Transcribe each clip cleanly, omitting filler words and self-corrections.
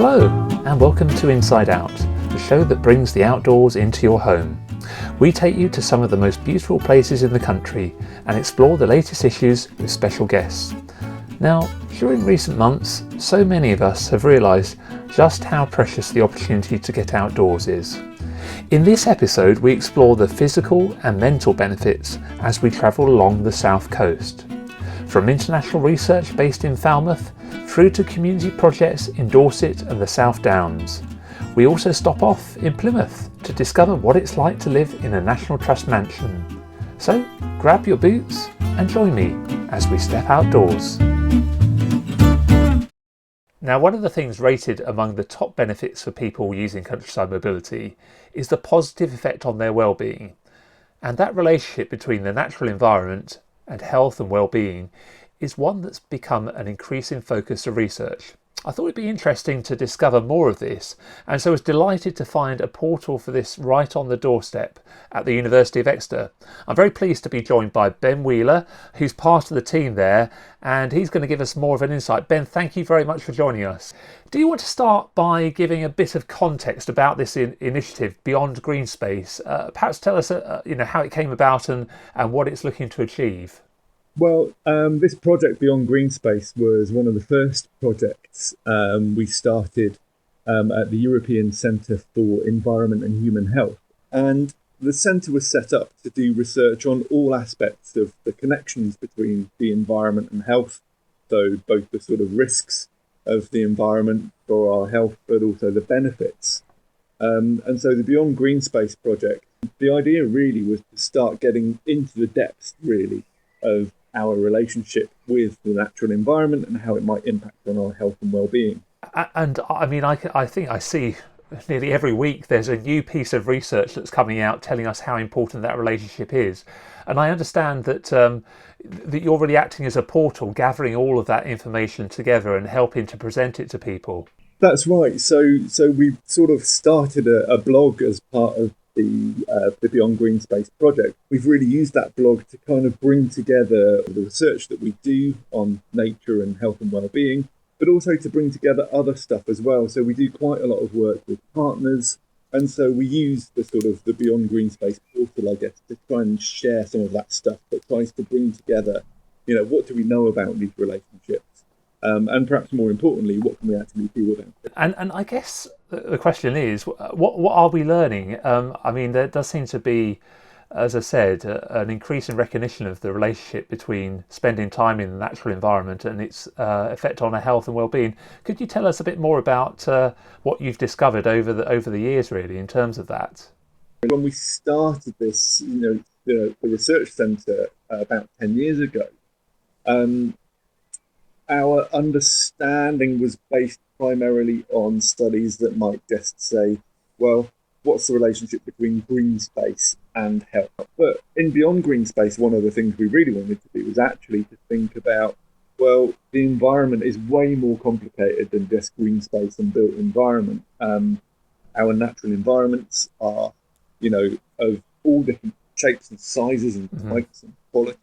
Hello and welcome to Inside Out, the show that brings the outdoors into your home. We take you to some of the most beautiful places in the country and explore the latest issues with special guests. Now, during recent months, so many of us have realised just how precious the opportunity to get outdoors is. In this episode, we explore the physical and mental benefits as we travel along the south coast. From international research based in Falmouth through to community projects in Dorset and the South Downs. We also stop off in Plymouth to discover what it's like to live in a National Trust mansion. So grab your boots and join me as we step outdoors. Now, one of the things rated among the top benefits for people using countryside mobility is the positive effect on their well-being. And that relationship between the natural environment and health and well-being is one that's become an increasing focus of research. I thought it'd be interesting to discover more of this, and so I was delighted to find a portal for this right on the doorstep at the University of Exeter. I'm very pleased to be joined by Ben Wheeler, who's part of the team there, and he's going to give us more of an insight. Ben, thank you very much for joining us. Do you want to start by giving a bit of context about this initiative, Beyond Greenspace? Perhaps tell us how it came about and what it's looking to achieve. Well, this project Beyond Greenspace was one of the first projects we started at the European Centre for Environment and Human Health. And the centre was set up to do research on all aspects of the connections between the environment and health. So both the sort of risks of the environment for our health, but also the benefits. And so the Beyond Greenspace project, the idea really was to start getting into the depths, really, of our relationship with the natural environment and how it might impact on our health and well-being. And I mean, I think I see nearly every week there's a new piece of research that's coming out telling us how important that relationship is. And I understand that that you're really acting as a portal, gathering all of that information together and helping to present it to people. That's right. So we sort of started a blog as part of the Beyond Greenspace project. We've really used that blog to kind of bring together the research that we do on nature and health and well-being, but also to bring together other stuff as well. So we do quite a lot of work with partners, and so we use the Beyond Greenspace portal, I guess, to try and share some of that stuff that tries to bring together, what do we know about these relationships? And perhaps more importantly, what can we actually do about it? And I guess the question is, what are we learning? I mean, there does seem to be, as I said, an increasing recognition of the relationship between spending time in the natural environment and its effect on our health and well-being. Could you tell us a bit more about what you've discovered over the years, really, in terms of that? When we started this, the research centre about 10 years ago, our understanding was based primarily on studies that might just say, well, what's the relationship between green space and health? But in Beyond Greenspace, one of the things we really wanted to do was actually to think about, well, the environment is way more complicated than just green space and built environment. Our natural environments are, of all different shapes and sizes and types and qualities.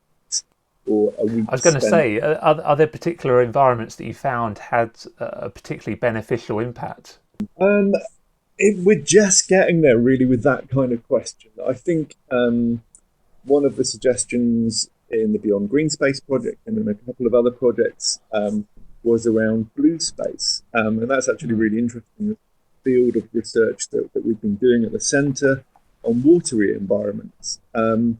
I was going to say, are there particular environments that you found had a particularly beneficial impact? We're just getting there, really, with that kind of question. I think one of the suggestions in the Beyond Greenspace project and in a couple of other projects was around blue space. And that's actually really interesting, the field of research that we've been doing at the centre on watery environments. And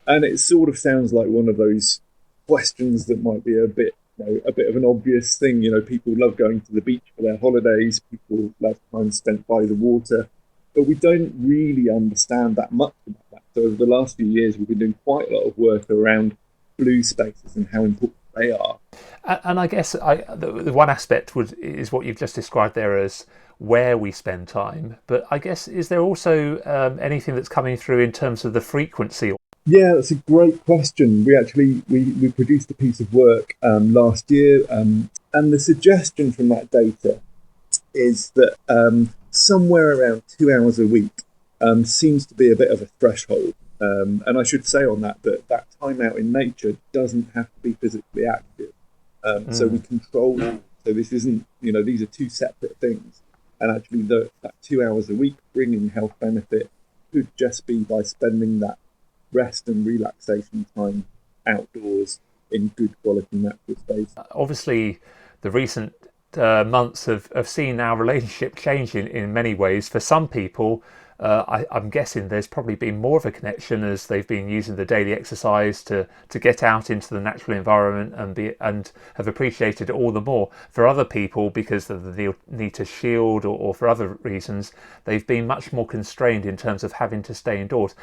it sort of sounds like one of those questions that might be a bit of an obvious thing. People love going to the beach for their holidays, people love time spent by the water, but we don't really understand that much about that. So over the last few years, we've been doing quite a lot of work around blue spaces and how important they are. And I guess the one aspect is what you've just described there as where we spend time. But I guess, is there also anything that's coming through in terms of the frequency? Yeah, that's a great question. We produced a piece of work last year, and the suggestion from that data is that somewhere around 2 hours a week seems to be a bit of a threshold. And I should say on that time out in nature doesn't have to be physically active. So we control So this isn't, these are two separate things. And actually, that 2 hours a week bringing health benefit could just be by spending that rest and relaxation time outdoors in good quality natural space. Obviously, the recent months have seen our relationship change in many ways. For some people, I'm guessing there's probably been more of a connection as they've been using the daily exercise to get out into the natural environment and have appreciated it all the more. For other people, because of the need to shield or for other reasons, they've been much more constrained in terms of having to stay indoors.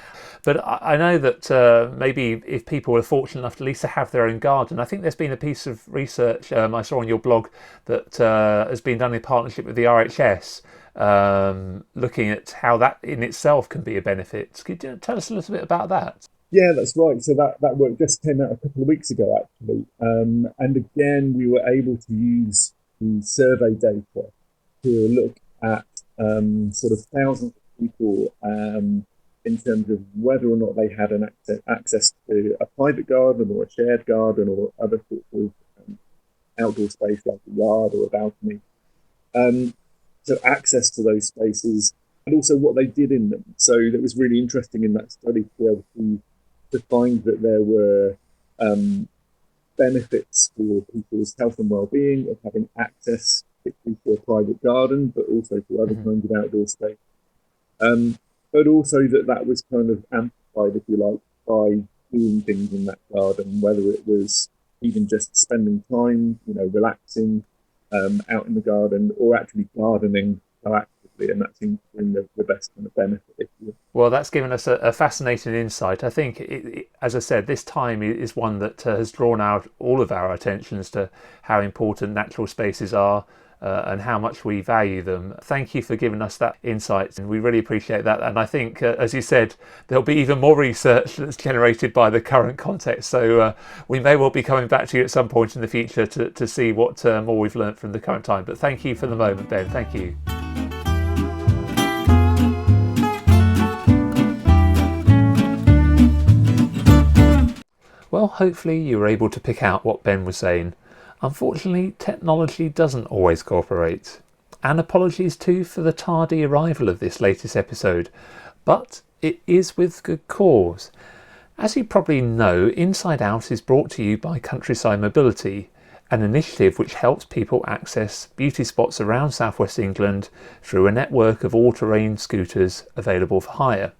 But I know that maybe if people are fortunate enough to at least to have their own garden, I think there's been a piece of research I saw on your blog that has been done in partnership with the RHS, looking at how that in itself can be a benefit. Could you tell us a little bit about that? Yeah, that's right. So that work just came out a couple of weeks ago, actually. And again, we were able to use the survey data to look at sort of thousands of people in terms of whether or not they had an access to a private garden or a shared garden or other sorts of outdoor space like a yard or a balcony. So access to those spaces and also what they did in them. So that was really interesting in that study to be able to find that there were benefits for people's health and well-being of having access, particularly to a private garden, but also to other kinds of outdoor space. But also that was kind of amplified, if you like, by doing things in that garden, whether it was even just spending time, relaxing out in the garden, or actually gardening proactively, and that seems to bring the best kind of benefit. Well, that's given us a fascinating insight. I think, as I said, this time is one that has drawn out all of our attentions to how important natural spaces are and how much we value them. Thank you for giving us that insight, and we really appreciate that. And I think, as you said, there'll be even more research that's generated by the current context. So we may well be coming back to you at some point in the future to see what more we've learned from the current time. But thank you for the moment, Ben. Thank you. Well, hopefully you were able to pick out what Ben was saying. Unfortunately, technology doesn't always cooperate. And apologies too for the tardy arrival of this latest episode, but it is with good cause. As you probably know, Inside Out is brought to you by Countryside Mobility, an initiative which helps people access beauty spots around southwest England through a network of all-terrain scooters available for hire.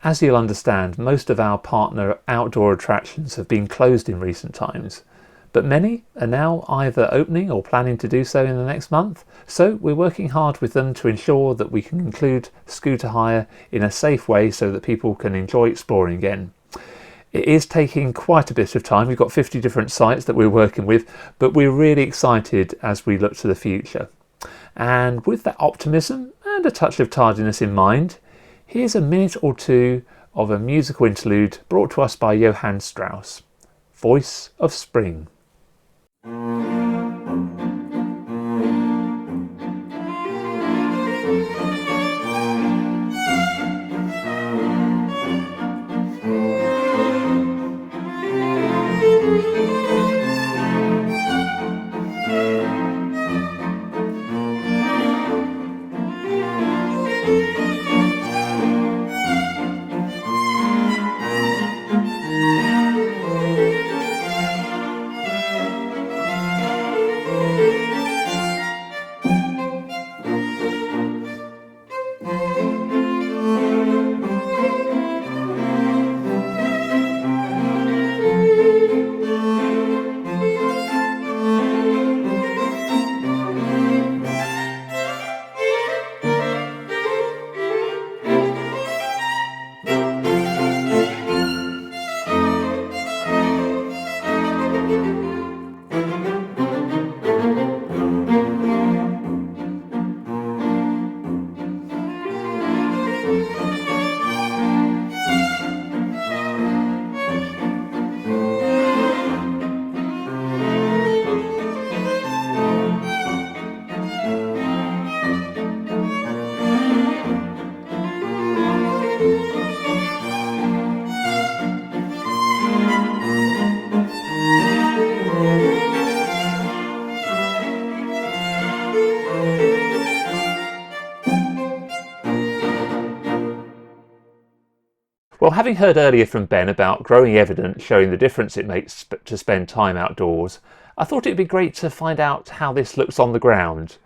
As you'll understand, most of our partner outdoor attractions have been closed in recent times, but many are now either opening or planning to do so in the next month, so we're working hard with them to ensure that we can include scooter hire in a safe way so that people can enjoy exploring again. It is taking quite a bit of time. We've got 50 different sites that we're working with, but we're really excited as we look to the future. And with that optimism and a touch of tardiness in mind, here's a minute or two of a musical interlude brought to us by Johann Strauss, Voice of Spring. Well, having heard earlier from Ben about growing evidence showing the difference it makes to spend time outdoors, I thought it'd be great to find out how this looks on the ground.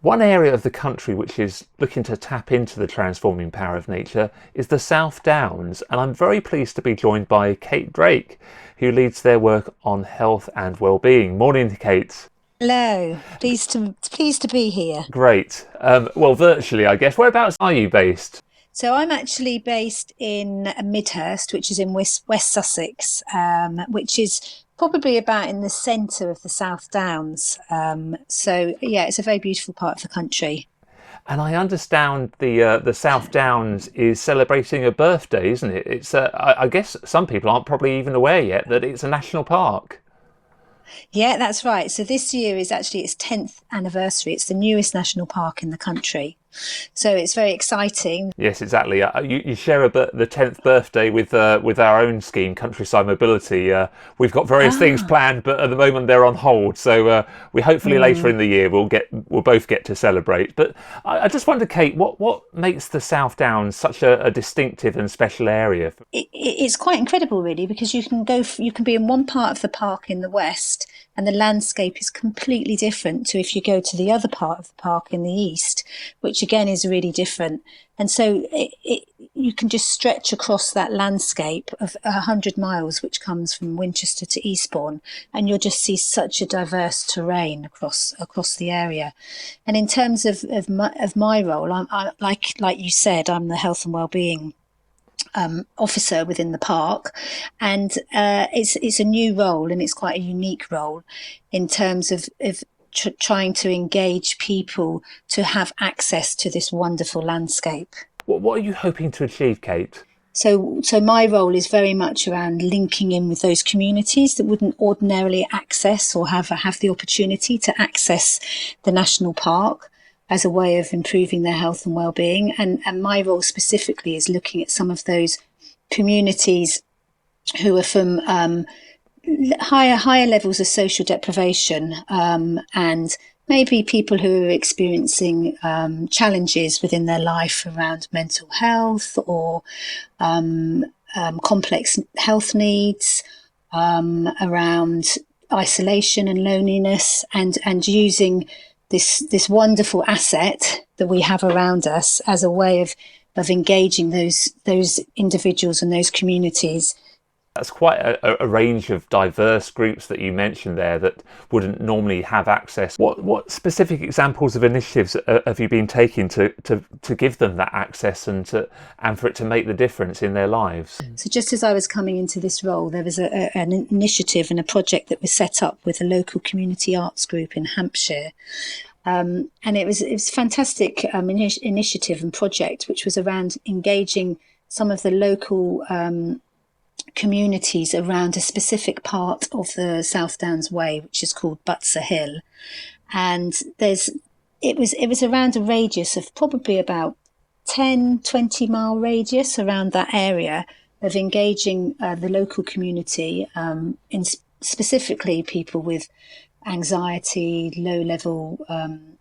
One area of the country which is looking to tap into the transforming power of nature is the South Downs, and I'm very pleased to be joined by Kate Drake, who leads their work on health and well-being. Morning, Kate. Hello, pleased to be here. Great. Well, virtually, I guess. Whereabouts are you based? So I'm actually based in Midhurst, which is in West Sussex, which is probably about in the centre of the South Downs. So yeah, it's a very beautiful part of the country. And I understand the South Downs is celebrating a birthday, isn't it? It's I guess some people aren't probably even aware yet that it's a national park. Yeah, that's right. So this year is actually its 10th anniversary. It's the newest national park in the country. So it's very exciting. Yes, exactly. You share the 10th birthday with our own scheme, Countryside Mobility. We've got various things planned, but at the moment they're on hold. So we hopefully later in the year we'll both get to celebrate. But I just wonder, Kate, what makes the South Downs such a distinctive and special area? It's quite incredible, really, because you can be in one part of the park in the west, and the landscape is completely different to if you go to the other part of the park in the east, which again is really different. And so you can just stretch across that landscape of 100 miles, which comes from Winchester to Eastbourne, and you'll just see such a diverse terrain across the area. And in terms of my role, I like you said, I'm the health and wellbeing officer within the park, and it's a new role, and it's quite a unique role in terms of trying to engage people to have access to this wonderful landscape. What are you hoping to achieve, Kate? So my role is very much around linking in with those communities that wouldn't ordinarily access or have the opportunity to access the national park as a way of improving their health and well-being. And my role specifically is looking at some of those communities who are from higher levels of social deprivation, and maybe people who are experiencing challenges within their life around mental health or complex health needs, around isolation and loneliness, and using this wonderful asset that we have around us as a way of engaging those individuals and those communities. That's quite a range of diverse groups that you mentioned there that wouldn't normally have access. What specific examples of initiatives have you been taking to give them that access and for it to make the difference in their lives? So just as I was coming into this role, there was an initiative and a project that was set up with a local community arts group in Hampshire. And it was a fantastic initiative and project, which was around engaging some of the local communities around a specific part of the South Downs Way, which is called Butser Hill. And it was around a radius of probably about 10-20 mile radius around that area of engaging the local community, in specifically people with anxiety, low level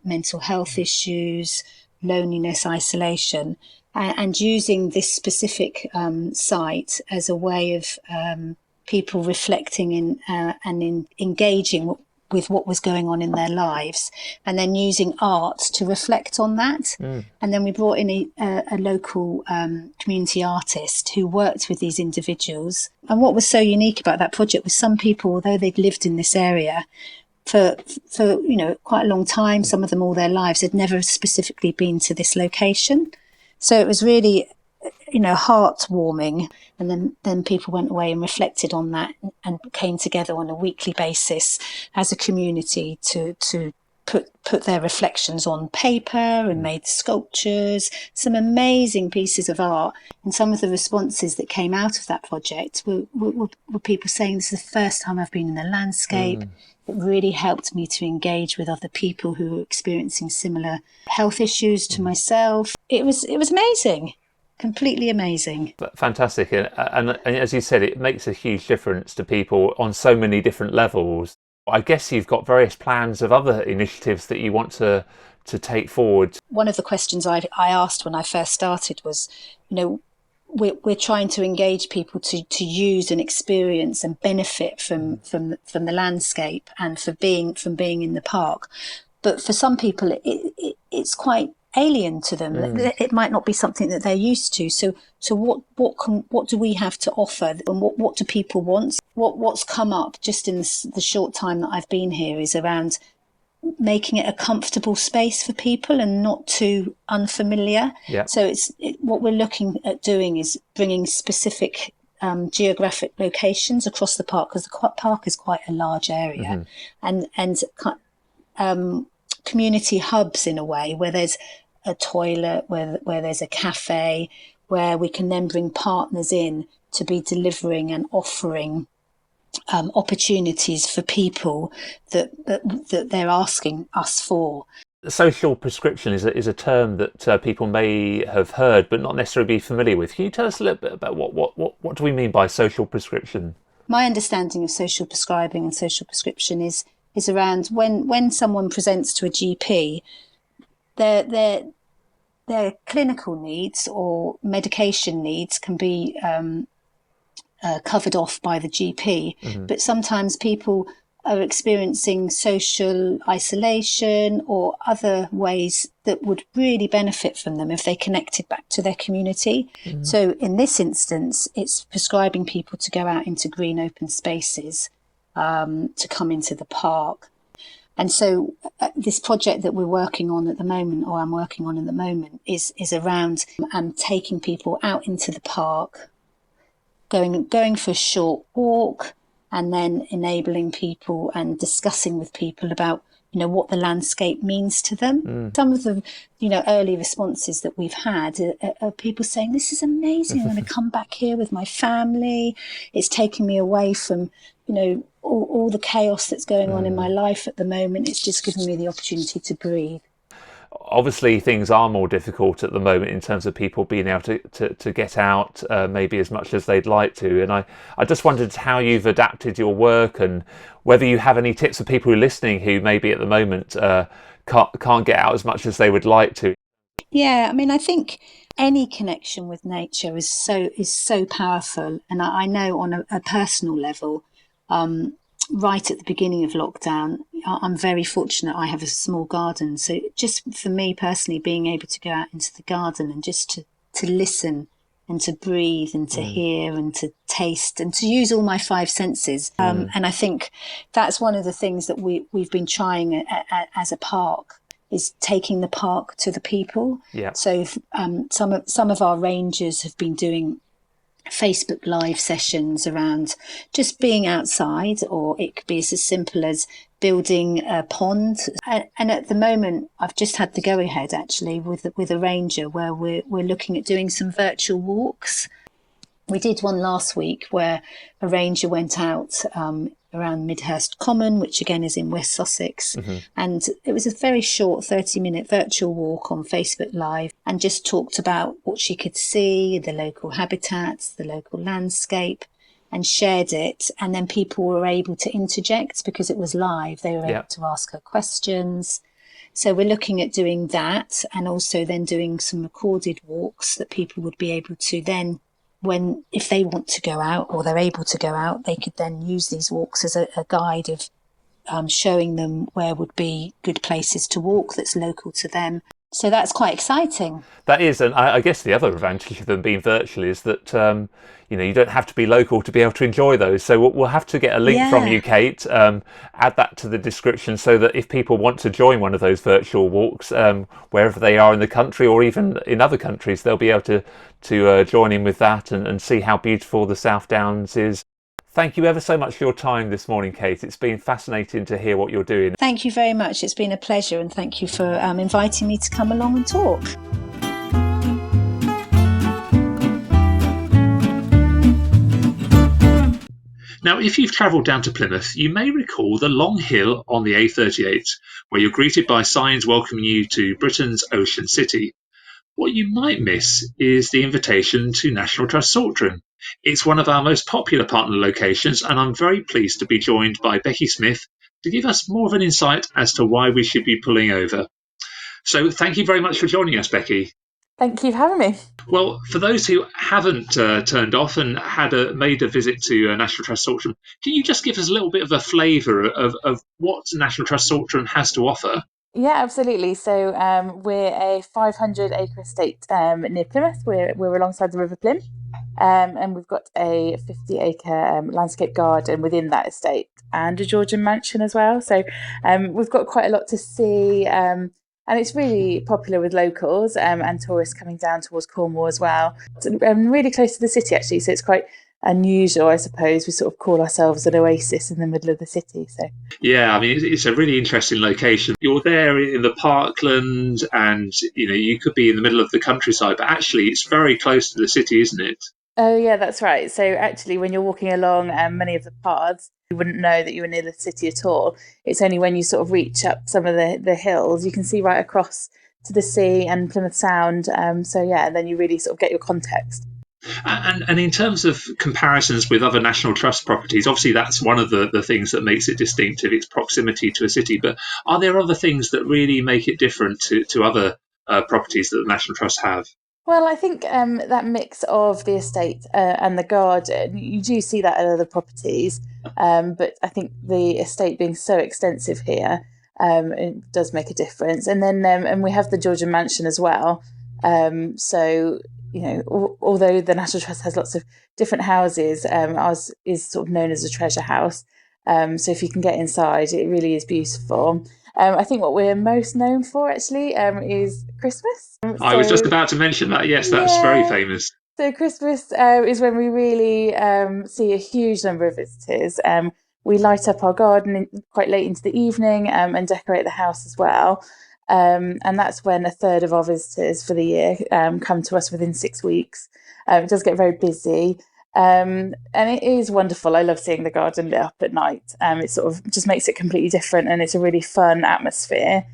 mental health issues, loneliness, isolation, and using this specific site as a way of people reflecting and engaging with what was going on in their lives, and then using art to reflect on that. And then we brought in a local community artist who worked with these individuals. And what was so unique about that project was some people, although they'd lived in this area for quite a long time, some of them all their lives, had never specifically been to this location. So it was really, heartwarming. And then people went away and reflected on that and came together on a weekly basis as a community to put their reflections on paper and made sculptures, some amazing pieces of art. And some of the responses that came out of that project were people saying, this is the first time I've been in the landscape. It really helped me to engage with other people who were experiencing similar health issues to myself. It was amazing. Completely amazing. Fantastic. And as you said, it makes a huge difference to people on so many different levels. I guess you've got various plans of other initiatives that you want to take forward. One of the questions I asked when I first started was, we're trying to engage people to use and experience and benefit from the landscape and from being in the park. But for some people, it's quite alien to them. It might not be something that they're used to. So what do we have to offer, and what do people want? What's come up just in the short time that I've been here is around making it a comfortable space for people and not too unfamiliar. Yeah. So what we're looking at doing is bringing specific geographic locations across the park, because the park is quite a large area, and community hubs in a way, where there's a toilet, where there's a cafe, where we can then bring partners in to be delivering and offering opportunities for people that they're asking us for. Social prescription is a term that people may have heard but not necessarily be familiar with. Can you tell us a little bit about what do we mean by social prescription? My understanding of social prescribing and social prescription is around when someone presents to a GP, their clinical needs or medication needs can be covered off by the GP, but sometimes people are experiencing social isolation or other ways that would really benefit from them if they connected back to their community. So in this instance, it's prescribing people to go out into green open spaces, to come into the park. And so this project that we're working on at the moment, or I'm working on at the moment, is around taking people out into the park, going for a short walk, and then enabling people and discussing with people about, what the landscape means to them. Some of the, early responses that we've had are people saying, this is amazing. I'm going to come back here with my family. It's taking me away from, all the chaos that's going on in my life at the moment. It's just giving me the opportunity to breathe. Obviously, things are more difficult at the moment in terms of people being able to get out maybe as much as they'd like to. And I just wondered how you've adapted your work, and whether you have any tips for people who are listening who maybe at the moment can't get out as much as they would like to. Yeah, I think any connection with nature is so powerful. And I know on a personal level, right at the beginning of lockdown, I'm very fortunate. I have a small garden. So just for me personally, being able to go out into the garden and just to listen and to breathe and to hear and to taste and to use all my five senses. And I think that's one of the things that we've been trying as a park, is taking the park to the people. Yeah. So some of our rangers have been doing Facebook live sessions around just being outside, or it could be as simple as building a pond. And at the moment, I've just had the go ahead actually with a ranger where we're looking at doing some virtual walks. We did one last week where a ranger went out around Midhurst Common, which again is in West Sussex. And it was a very short 30-minute virtual walk on Facebook Live, and just talked about what she could see, the local habitats, the local landscape, and shared it. And then people were able to interject because it was live. They were able to ask her questions. So we're looking at doing that, and also then doing some recorded walks that people would be able to then, if they want to go out or they're able to go out, they could then use these walks as a guide of showing them where would be good places to walk that's local to them. So that's quite exciting. That is, and I guess the other advantage of them being virtual is that you don't have to be local to be able to enjoy those. So we'll have to get a link from you, Kate. Add that to the description so that if people want to join one of those virtual walks, wherever they are in the country or even in other countries, they'll be able to join in with that and see how beautiful the South Downs is. Thank you ever so much for your time this morning, Kate. It's been fascinating to hear what you're doing. Thank you very much. It's been a pleasure, and thank you for inviting me to come along and talk. Now, if you've travelled down to Plymouth, you may recall the long hill on the A38, where you're greeted by signs welcoming you to Britain's Ocean City. What you might miss is the invitation to National Trust Saltram. It's one of our most popular partner locations, and I'm very pleased to be joined by Becky Smith to give us more of an insight as to why we should be pulling over. So thank you very much for joining us, Becky. Thank you for having me. Well, for those who haven't turned off and made a visit to National Trust Saltram, can you just give us a little bit of a flavour of what National Trust Saltram has to offer? Yeah, absolutely. So we're a 500-acre estate near Plymouth. We're alongside the River Plym, and we've got a 50-acre landscape garden within that estate and a Georgian mansion as well. So we've got quite a lot to see, and it's really popular with locals and tourists coming down towards Cornwall as well. It's really close to the city, actually, so it's quite unusual, I suppose. We sort of call ourselves an oasis in the middle of the city. So Yeah, I mean, it's a really interesting location. You're there in the parkland, and you could be in the middle of the countryside, but actually, it's very close to the city, isn't it? oh, yeah, that's right. So actually, when you're walking along many of the paths, you wouldn't know that you were near the city at all. It's only when you sort of reach up some of the hills, you can see right across to the sea and Plymouth Sound. So yeah, and then you really sort of get your context. And in terms of comparisons with other National Trust properties, obviously that's one of the things that makes it distinctive, its proximity to a city. But are there other things that really make it different to other properties that the National Trust have? Well, I think that mix of the estate and the garden, you do see that at other properties. But I think the estate being so extensive here, it does make a difference. And then, and we have the Georgian mansion as well. So, although the National Trust has lots of different houses, ours is sort of known as a treasure house. So if you can get inside, it really is beautiful. I think what we're most known for actually is Christmas. I was just about to mention that. Yes, that's very Yeah, famous. so Christmas is when we really see a huge number of visitors. We light up our garden quite late into the evening and decorate the house as well. And that's when a third of our visitors for the year come to us within 6 weeks. It does get very busy. And it is wonderful. I love seeing the garden lit up at night. It sort of just makes it completely different and it's a really fun atmosphere.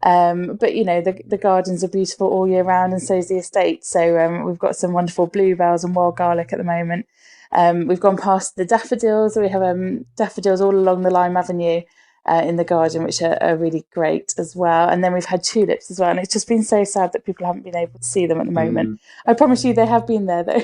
But the gardens are beautiful all year round, and so is the estate. So we've got some wonderful bluebells and wild garlic at the moment. We've gone past the daffodils. We have daffodils all along the Lime Avenue in the garden, which are really great as well. And then we've had tulips as well, and it's just been so sad that people haven't been able to see them at the moment. I promise you, they have been there though.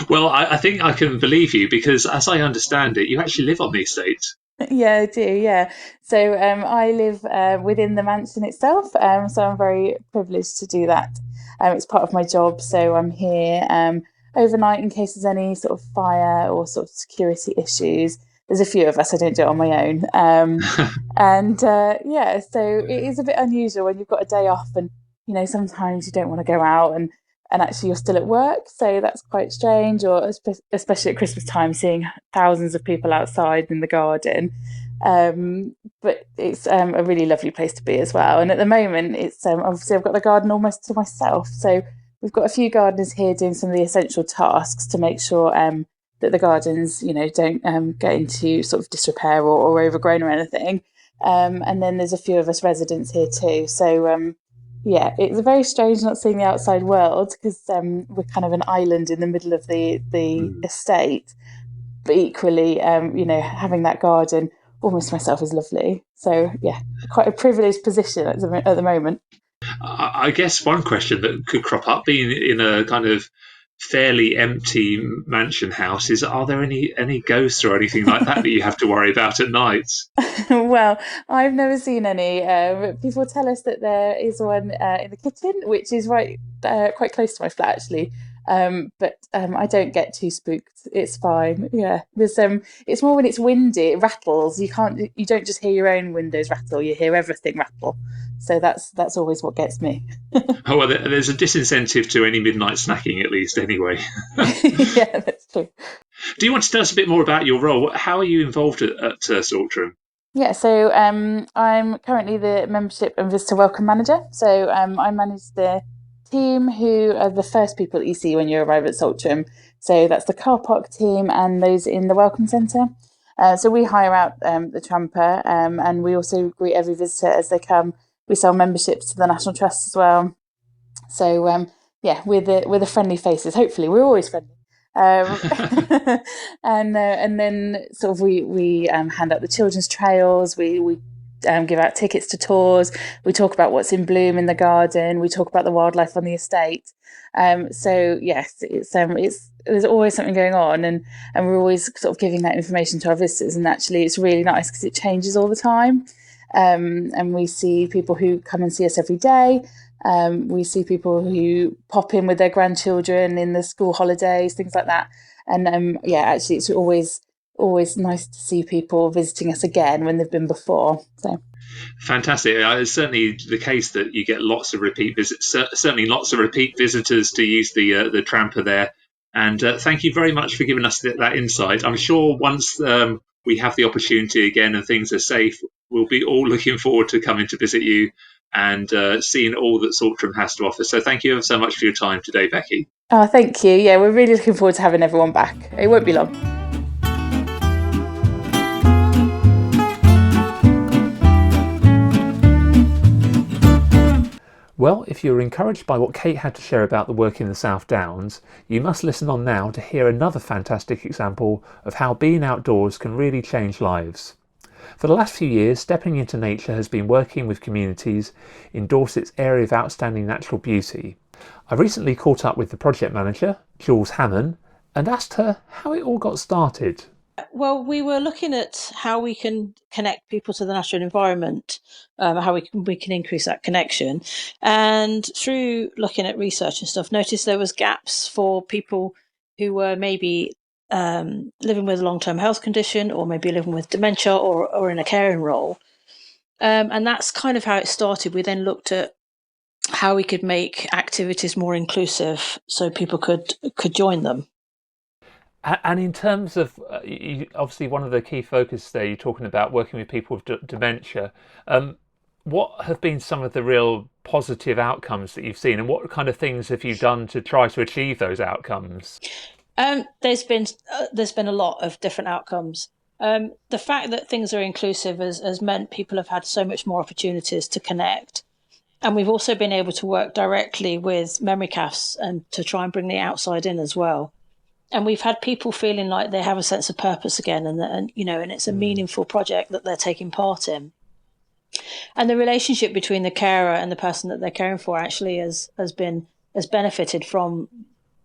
Well, I think I can believe you because, as I understand it, you actually live on the estate. Yeah, I do. Yeah. So I live within the mansion itself. So I'm very privileged to do that. It's part of my job. So I'm here overnight in case there's any sort of fire or sort of security issues. There's a few of us. I don't do it on my own. And yeah, so it is a bit unusual when you've got a day off and, sometimes you don't want to go out and actually you're still at work. So that's quite strange, or especially at Christmas time, seeing thousands of people outside in the garden. But it's a really lovely place to be as well. And at the moment, it's obviously I've got the garden almost to myself. So we've got a few gardeners here doing some of the essential tasks to make sure that the gardens, don't get into sort of disrepair or overgrown or anything. And then there's a few of us residents here too. So yeah, it's very strange not seeing the outside world because we're kind of an island in the middle of the estate. But equally, having that garden almost myself is lovely. So yeah, quite a privileged position at the moment. I guess one question that could crop up, being in a kind of fairly empty mansion house, is are there any ghosts or anything like that that you have to worry about at night? Well, I've never seen any. People tell us that there is one in the kitchen, which is right quite close to my flat actually. But I don't get too spooked. It's fine. Yeah, there's it's more when it's windy, it rattles. You don't just hear your own windows rattle. You hear everything rattle. So that's always what gets me. Oh, well, there's a disincentive to any midnight snacking, at least, anyway. Yeah, that's true. Do you want to tell us a bit more about your role? How are you involved at Saltram? Yeah, so I'm currently the membership and visitor welcome manager. So I manage the team who are the first people that you see when you arrive at Saltram. So that's the car park team and those in the welcome centre. So we hire out the tramper and we also greet every visitor as they come. We sell memberships to the National Trust as well. So yeah, we're the friendly faces. Hopefully, we're always friendly. Um, and then sort of we hand out the children's trails. We give out tickets to tours. We talk about what's in bloom in the garden. We talk about the wildlife on the estate. So yes, it's there's always something going on, and we're always sort of giving that information to our visitors. And actually, it's really nice because it changes all the time. And we see people who come and see us every day. We see people who pop in with their grandchildren in the school holidays, things like that. And actually, it's always nice to see people visiting us again when they've been before. So. Fantastic. It's certainly the case that you get lots of repeat visits, certainly lots of repeat visitors, to use the tramper there. And thank you very much for giving us that insight. I'm sure once we have the opportunity again and things are safe, we'll be all looking forward to coming to visit you and seeing all that Saltram has to offer. So thank you so much for your time today, Becky. Oh, thank you. Yeah, we're really looking forward to having everyone back. It won't be long. Well, if you're encouraged by what Kate had to share about the work in the South Downs, you must listen on now to hear another fantastic example of how being outdoors can really change lives. For the last few years, Stepping Into Nature has been working with communities in Dorset's area of outstanding natural beauty. I recently caught up with the project manager, Jules Hammon, and asked her how it all got started. Well, we were looking at how we can connect people to the natural environment, how we can increase that connection, and through looking at research and stuff, noticed there was gaps for people who were maybe living with a long-term health condition, or maybe living with dementia, or in a caring role, and that's kind of how it started. We then looked at how we could make activities more inclusive so people could join them. And in terms of, obviously one of the key focus there, you're talking about working with people with dementia. What have been some of the real positive outcomes that you've seen, and what kind of things have you done to try to achieve those outcomes? There's been a lot of different outcomes. The fact that things are inclusive has meant people have had so much more opportunities to connect. And we've also been able to work directly with memory casts and to try and bring the outside in as well. And we've had people feeling like they have a sense of purpose again, and it's a meaningful project that they're taking part in. And the relationship between the carer and the person that they're caring for actually has benefited from,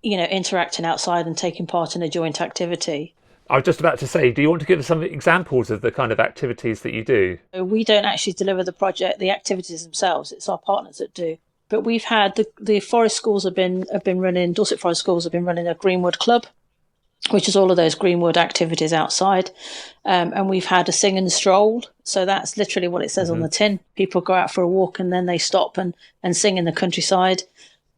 interacting outside and taking part in a joint activity. I was just about to say, do you want to give us some examples of the kind of activities that you do? We don't actually deliver the activities themselves. It's our partners that do. But we've had the forest schools have been running, Dorset Forest Schools have been running a Greenwood Club, which is all of those Greenwood activities outside. And we've had a sing and stroll. So that's literally what it says on the tin. People go out for a walk and then they stop and sing in the countryside.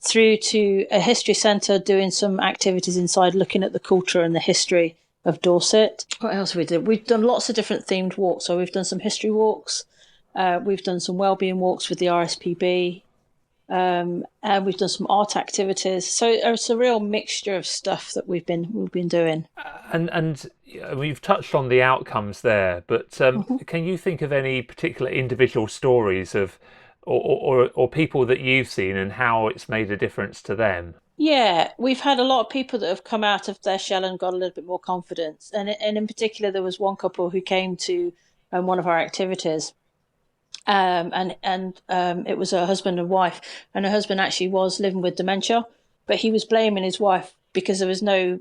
Through to a history centre doing some activities inside, looking at the culture and the history of Dorset. What else have we done? We've done lots of different themed walks. So we've done some history walks. We've done some wellbeing walks with the RSPB. And we've done some art activities, so it's a real mixture of stuff that we've been doing. And we've touched on the outcomes there, but can you think of any particular individual stories of or people that you've seen and how it's made a difference to them? Yeah, we've had a lot of people that have come out of their shell and got a little bit more confidence, and in particular, there was one couple who came to one of our activities. And it was a husband and wife, and her husband actually was living with dementia, but he was blaming his wife because there was no,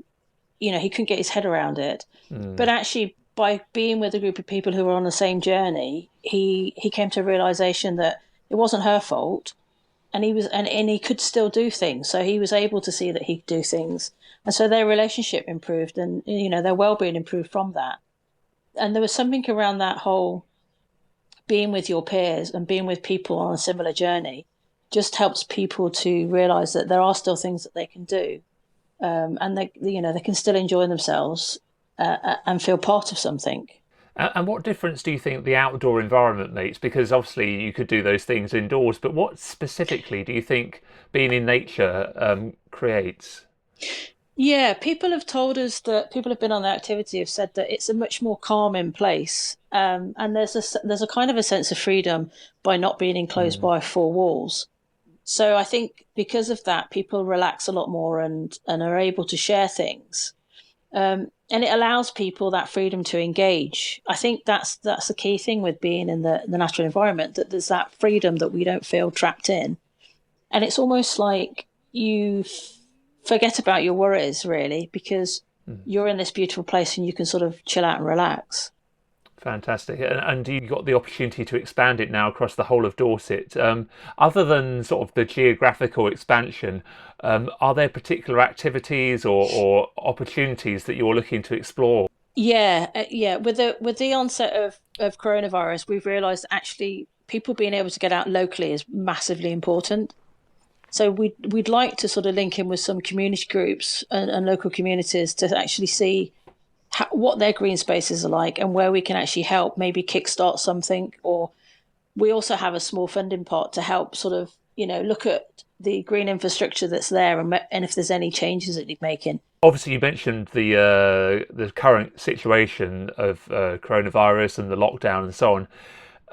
he couldn't get his head around it. But actually, by being with a group of people who were on the same journey, he came to a realization that it wasn't her fault, and he could still do things. So he was able to see that he could do things, and so their relationship improved, and their well-being improved from that. And there was something around that whole being with your peers and being with people on a similar journey just helps people to realize that there are still things that they can do, and they can still enjoy themselves and feel part of something. And what difference do you think the outdoor environment makes? Because obviously you could do those things indoors, but what specifically do you think being in nature creates? Yeah, people have told us that people have been on the activity have said that it's a much more calming place, and there's a kind of a sense of freedom by not being enclosed by four walls. So I think because of that, people relax a lot more and are able to share things. And it allows people that freedom to engage. I think that's the key thing with being in the natural environment, that there's that freedom that we don't feel trapped in. And it's almost like you forget about your worries, really, because you're in this beautiful place and you can sort of chill out and relax. Fantastic. And you got the opportunity to expand it now across the whole of Dorset. Other than sort of the geographical expansion, are there particular activities or opportunities that you're looking to explore? Yeah. With the onset of coronavirus, we've realised actually people being able to get out locally is massively important. So we'd like to sort of link in with some community groups and local communities to actually see what their green spaces are like and where we can actually help, maybe kickstart something. Or we also have a small funding pot to help sort of, look at the green infrastructure that's there and if there's any changes that need making. Obviously, you mentioned the current situation of coronavirus and the lockdown and so on.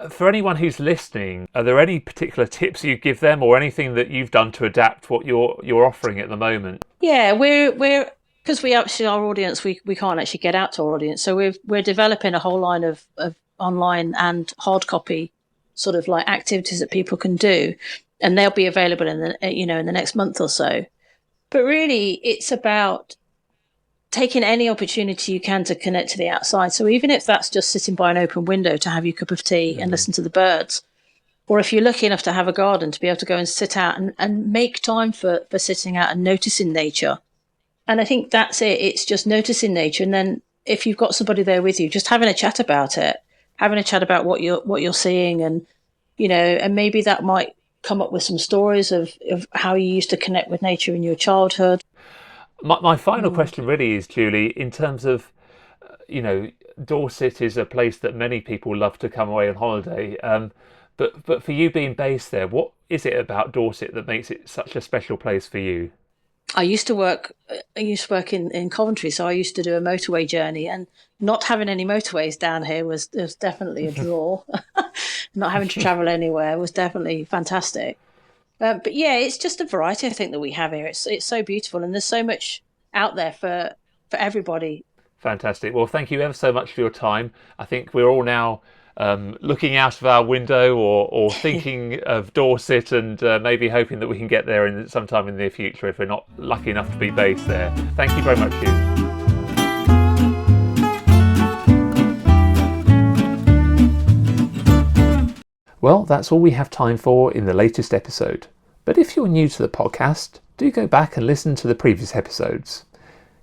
For anyone who's listening, are there any particular tips you give them, or anything that you've done to adapt what you're offering at the moment? Yeah, we're because we actually, our audience, we can't actually get out to our audience, so we're developing a whole line of online and hard copy sort of like activities that people can do, and they'll be available in the next month or so. But really, it's about taking any opportunity you can to connect to the outside. So even if that's just sitting by an open window to have your cup of tea and listen to the birds, or if you're lucky enough to have a garden, to be able to go and sit out and make time for sitting out and noticing nature. And I think that's it. It's just noticing nature. And then if you've got somebody there with you, just having a chat about it, having a chat about what you're seeing, and, and maybe that might come up with some stories of how you used to connect with nature in your childhood. My final question really is, Julie, in terms of, Dorset is a place that many people love to come away on holiday. But for you being based there, what is it about Dorset that makes it such a special place for you? I used to work in Coventry, so I used to do a motorway journey, and not having any motorways down here was definitely a draw. Not having to travel anywhere was definitely fantastic. But yeah, it's just a variety, I think, that we have here. It's so beautiful, and there's so much out there for everybody. Fantastic. Well, thank you ever so much for your time. I think we're all now looking out of our window or thinking of Dorset, and maybe hoping that we can get there sometime in the near future if we're not lucky enough to be based there. Thank you very much, Hugh. Well, that's all we have time for in the latest episode. But if you're new to the podcast, do go back and listen to the previous episodes.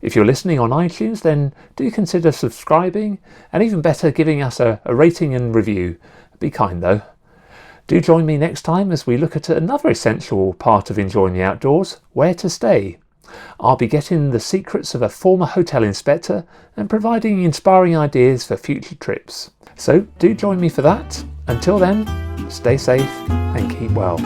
If you're listening on iTunes, then do consider subscribing, and even better, giving us a rating and review. Be kind though. Do join me next time as we look at another essential part of enjoying the outdoors: where to stay. I'll be getting the secrets of a former hotel inspector and providing inspiring ideas for future trips. So do join me for that. Until then, stay safe and keep well.